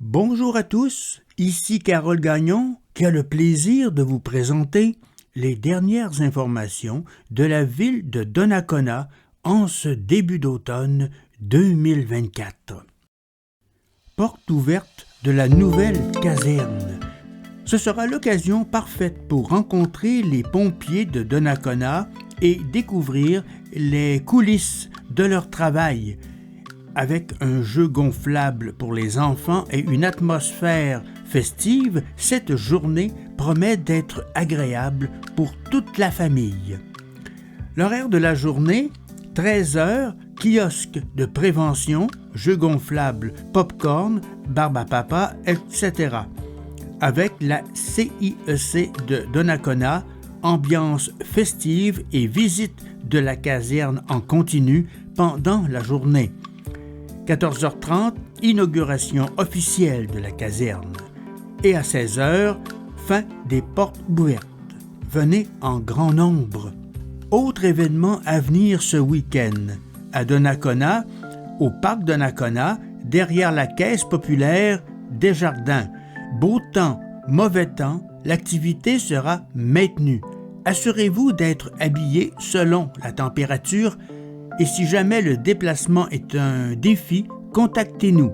Bonjour à tous, ici Carole Gagnon qui a le plaisir de vous présenter les dernières informations de la ville de Donnacona en ce début d'automne 2024. Porte ouverte de la nouvelle caserne. Ce sera l'occasion parfaite pour rencontrer les pompiers de Donnacona et découvrir les coulisses de leur travail. Avec un jeu gonflable pour les enfants et une atmosphère festive, cette journée promet d'être agréable pour toute la famille. L'horaire de la journée, 13h, kiosque de prévention, jeux gonflables, pop-corn, barbe à papa, etc. Avec la CIEC de Donnacona, ambiance festive et visite de la caserne en continu pendant la journée. 14h30, inauguration officielle de la caserne. Et à 16h, fin des portes ouvertes. Venez en grand nombre. Autre événement à venir ce week-end. À Donnacona, au parc Donnacona, derrière la caisse populaire Desjardins. Beau temps, mauvais temps, l'activité sera maintenue. Assurez-vous d'être habillé selon la température et si jamais le déplacement est un défi, contactez-nous.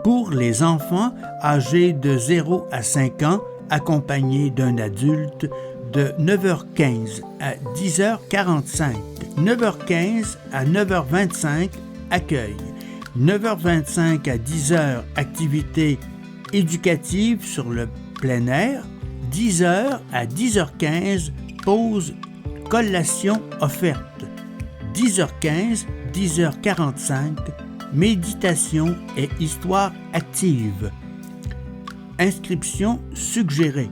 Pour les enfants âgés de 0 à 5 ans, accompagnés d'un adulte, de 9h15 à 10h45. 9h15 à 9h25, accueil. 9h25 à 10h, activité éducative sur le plein air. 10h à 10h15, pause collation offerte. 10h15, 10h45, méditation et histoire active. Inscription suggérée.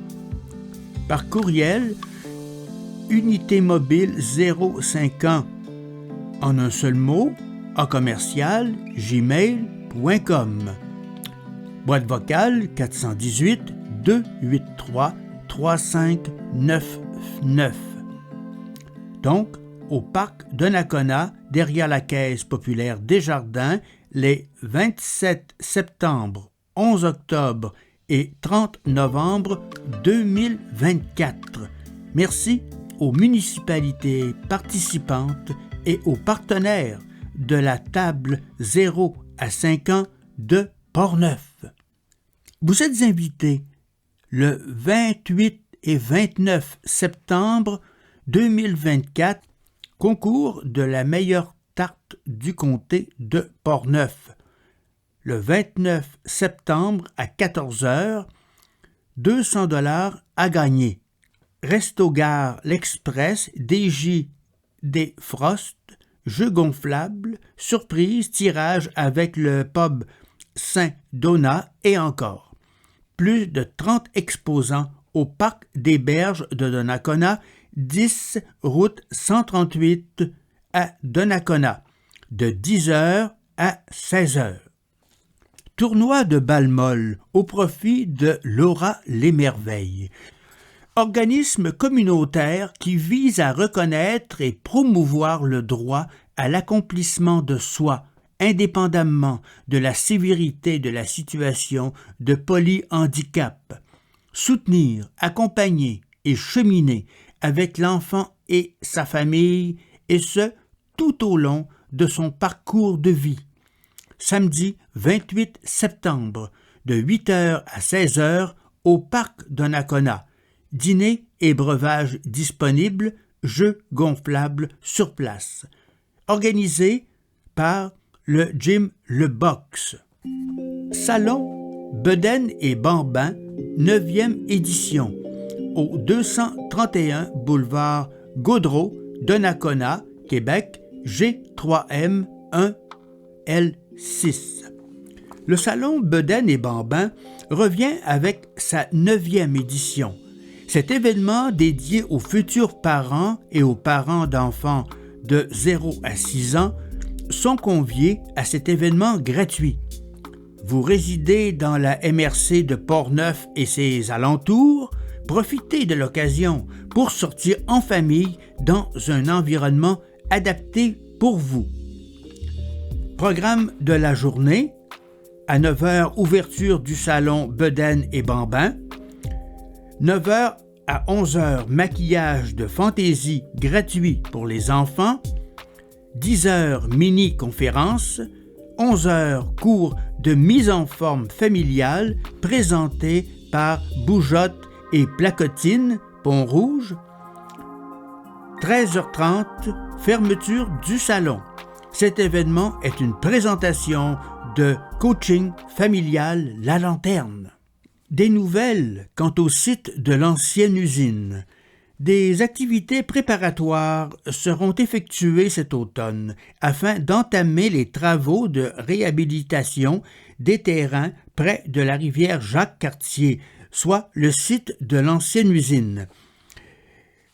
Par courriel, unité mobile 05 ans, en un seul mot, @gmail.com. Boîte vocale 418 283 3599. Donc, au parc Donnacona, derrière la caisse populaire Desjardins, les 27 septembre, 11 octobre et 30 novembre 2024. Merci aux municipalités participantes et aux partenaires de la table 0 à 5 ans de Portneuf. Vous êtes invités le 28 et 29 septembre 2024, concours de la meilleure tarte du comté de Portneuf. Le 29 septembre à 14h, 200 $ à gagner. Resto-Gare L'Express, DJ des Frost, jeux gonflables, surprise, tirage avec le pub Saint-Donat et encore. Plus de 30 exposants au parc des Berges de Donnacona, 10 route 138 à Donnacona, de 10h à 16h. Tournoi de balle molle au profit de Laura Lesmerveilles. Organisme communautaire qui vise à reconnaître et promouvoir le droit à l'accomplissement de soi, indépendamment de la sévérité de la situation de polyhandicap. Soutenir, accompagner et cheminer avec l'enfant et sa famille, et ce, tout au long de son parcours de vie. Samedi 28 septembre, de 8h à 16h, au parc Donnacona. Dîner et breuvage disponibles, jeux gonflables sur place. Organisé par le Gym Le Box. Salon Bedaine et Bambin, 9e édition, au 231 boulevard Gaudreau, Donnacona, Québec, G3M 1L6. Le salon Bedaine et Bambin revient avec sa 9e édition. Cet événement dédié aux futurs parents et aux parents d'enfants de 0 à 6 ans sont conviés à cet événement gratuit. Vous résidez dans la MRC de Portneuf et ses alentours, profitez de l'occasion pour sortir en famille dans un environnement adapté pour vous. Programme de la journée. À 9 heures, ouverture du salon Bedaine et Bambin. 9 heures à 11 heures, maquillage de fantaisie gratuit pour les enfants. 10 heures, mini-conférence. 11 heures, cours de mise en forme familiale présenté par Boujotte et Placotine, Pont-Rouge. 13h30, fermeture du salon. Cet événement est une présentation de coaching familial La Lanterne. Des nouvelles quant au site de l'ancienne usine. Des activités préparatoires seront effectuées cet automne afin d'entamer les travaux de réhabilitation des terrains près de la rivière Jacques-Cartier, soit le site de l'ancienne usine.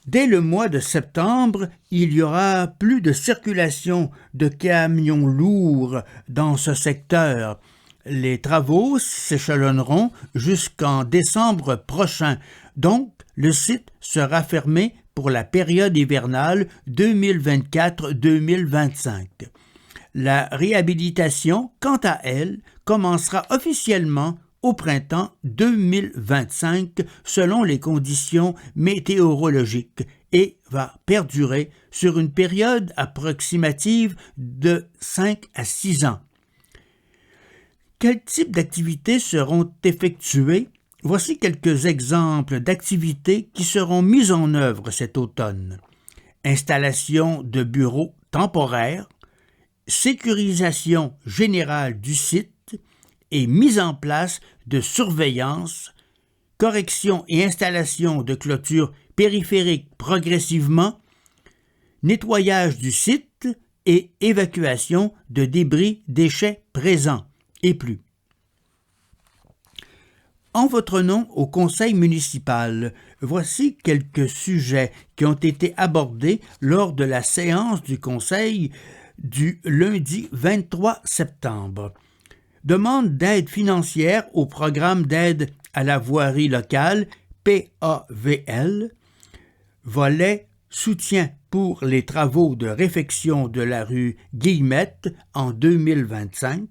Dès le mois de septembre, il y aura plus de circulation de camions lourds dans ce secteur. Les travaux s'échelonneront jusqu'en décembre prochain, donc le site sera fermé pour la période hivernale 2024-2025. La réhabilitation, quant à elle, commencera officiellement au printemps 2025 selon les conditions météorologiques et va perdurer sur une période approximative de 5 à 6 ans. Quels types d'activités seront effectuées? Voici quelques exemples d'activités qui seront mises en œuvre cet automne. Installation de bureaux temporaires, sécurisation générale du site et mise en place de surveillance, correction et installation de clôtures périphériques progressivement, nettoyage du site et évacuation de débris déchets présents et plus. En votre nom au conseil municipal, voici quelques sujets qui ont été abordés lors de la séance du conseil du lundi 23 septembre. Demande d'aide financière au programme d'aide à la voirie locale PAVL, volet soutien pour les travaux de réfection de la rue Guillemette en 2025,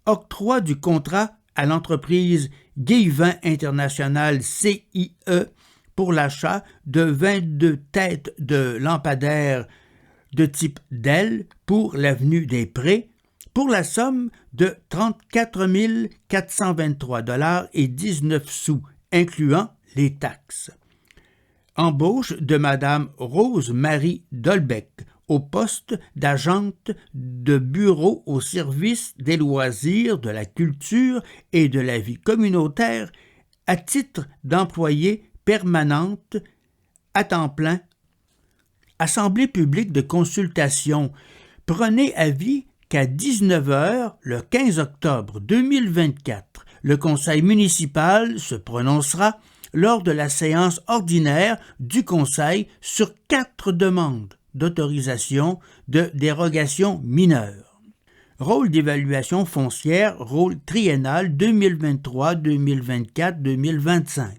octroi du contrat à l'entreprise Guilvin International CIE pour l'achat de 22 têtes de lampadaires de type DEL pour l'avenue des Prés pour la somme de 34 423,19 $, incluant les taxes. Embauche de Madame Rose-Marie Dolbec au poste d'agente de bureau au service des loisirs, de la culture et de la vie communautaire à titre d'employée permanente à temps plein. Assemblée publique de consultation. Prenez avis qu'à 19 h le 15 octobre 2024, le conseil municipal se prononcera lors de la séance ordinaire du conseil sur 4 demandes d'autorisation de dérogation mineure. Rôle d'évaluation foncière, rôle triennal 2023, 2024, 2025.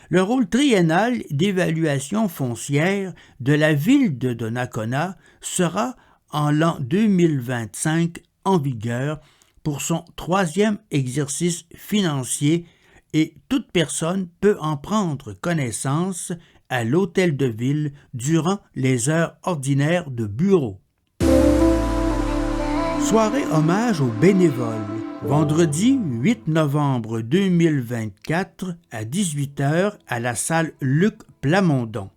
Le rôle triennal d'évaluation foncière de la ville de Donnacona sera en l'an 2025 en vigueur pour son 3e exercice financier et toute personne peut en prendre connaissance à l'hôtel de ville durant les heures ordinaires de bureau. Soirée hommage aux bénévoles, vendredi 8 novembre 2024 à 18 h à la salle Luc Plamondon.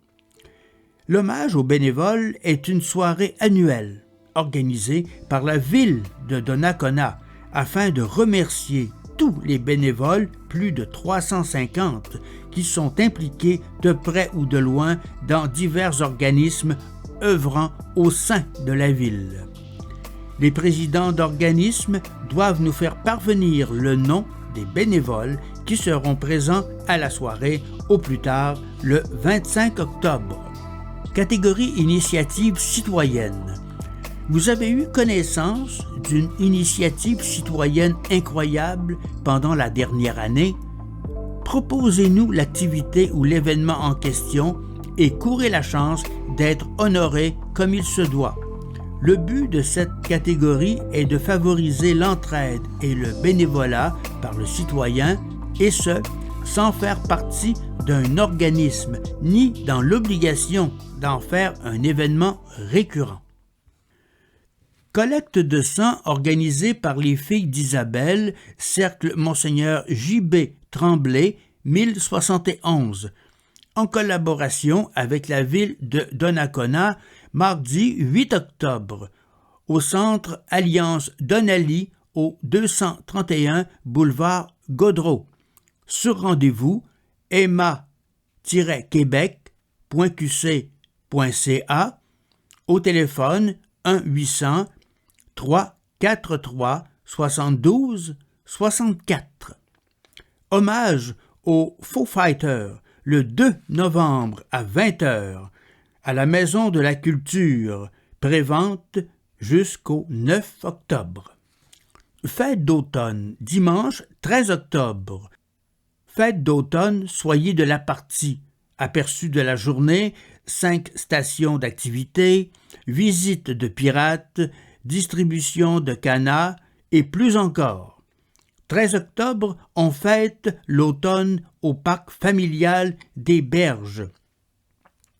L'hommage aux bénévoles est une soirée annuelle organisée par la ville de Donnacona afin de remercier tous les bénévoles, plus de 350, qui sont impliqués de près ou de loin dans divers organismes œuvrant au sein de la ville. Les présidents d'organismes doivent nous faire parvenir le nom des bénévoles qui seront présents à la soirée au plus tard le 25 octobre. Catégorie initiative citoyenne. Vous avez eu connaissance d'une initiative citoyenne incroyable pendant la dernière année? Proposez-nous l'activité ou l'événement en question et courez la chance d'être honoré comme il se doit. Le but de cette catégorie est de favoriser l'entraide et le bénévolat par le citoyen, et ce, sans faire partie d'un organisme ni dans l'obligation d'en faire un événement récurrent. Collecte de sang organisée par les filles d'Isabelle, cercle Monseigneur J.B. Tremblay, 1071, en collaboration avec la ville de Donnacona, mardi 8 octobre, au centre Alliance Donnelly, au 231 boulevard Gaudreau. Sur rendez-vous, emma-québec.qc.ca, au téléphone 1-800-343-72-64. Hommage aux Faux Fighters le 2 novembre à 20h à la Maison de la Culture, prévente jusqu'au 9 octobre. Fête d'automne, dimanche 13 octobre. Fête d'automne, soyez de la partie. Aperçu de la journée, 5 stations d'activité, visite de pirates, distribution de cannas et plus encore. 13 octobre, on fête l'automne au parc familial des Berges.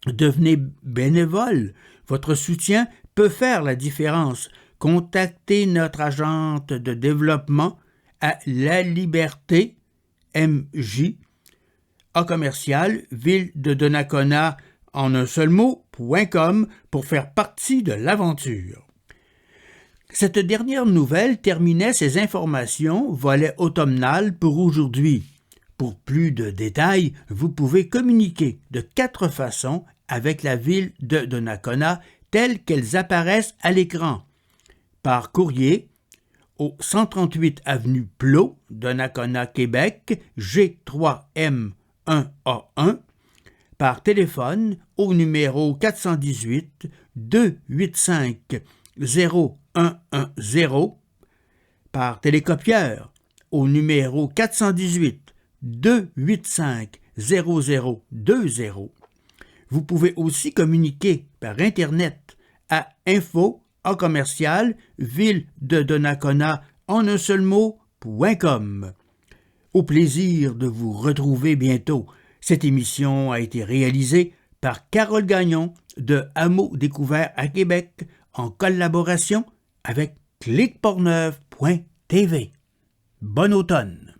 Devenez bénévole. Votre soutien peut faire la différence. Contactez notre agente de développement à La Liberté, MJ, à commercial, ville de Donnacona, en un seul mot.com pour faire partie de l'aventure. Cette dernière nouvelle terminait ces informations, volet automnal pour aujourd'hui. Pour plus de détails, vous pouvez communiquer de 4 façons avec la ville de Donnacona telles qu'elles apparaissent à l'écran. Par courrier au 138 avenue Plot, Donnacona, Québec, G3M1A1, par téléphone au numéro 418 285 0110, par télécopieur au numéro 418 285 0020. Vous pouvez aussi communiquer par Internet à info@ville-de-Donnacona en un seul mot.com. Au plaisir de vous retrouver bientôt. Cette émission a été réalisée par Carole Gagnon de Hameaux Découverts à Québec en collaboration avec cliqueportneuf.tv. Bon automne!